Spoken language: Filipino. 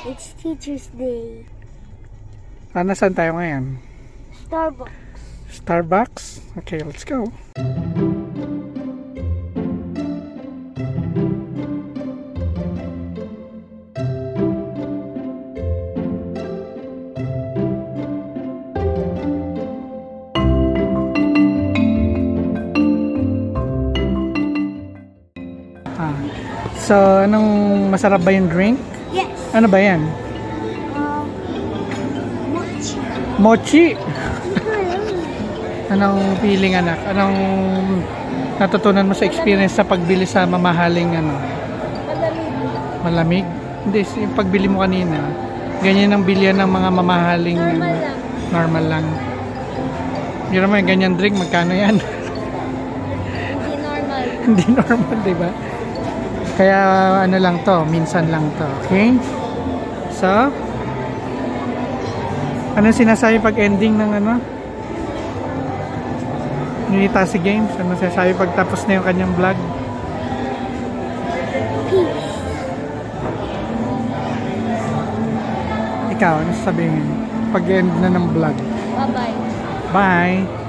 It's Teacher's Day. Nasaan tayo ngayon? Starbucks. Starbucks? Okay, let's go. So, anong masarap ba yung drink? Yes. Ano ba yan? Mochi. Mochi! Anong feeling, anak? Anong natutunan mo sa experience sa pagbili sa mamahaling ano? Malamig. Malamig? Hindi, yung pagbili mo kanina. Ganyan ang bilihan ng mga mamahaling Normal lang. normal lang. Hindi naman yung ganyan drink, magkano yan? Hindi normal. Hindi normal, di ba? Kaya ano lang to, minsan lang to. Okay? So, anong sinasabi pag ending ng ano? Unitasi Games? Ano sinasabi pag tapos na yung kanyang vlog? Peace. Ikaw, ano sasabihin? Pag end na ng vlog? Bye-bye. Bye!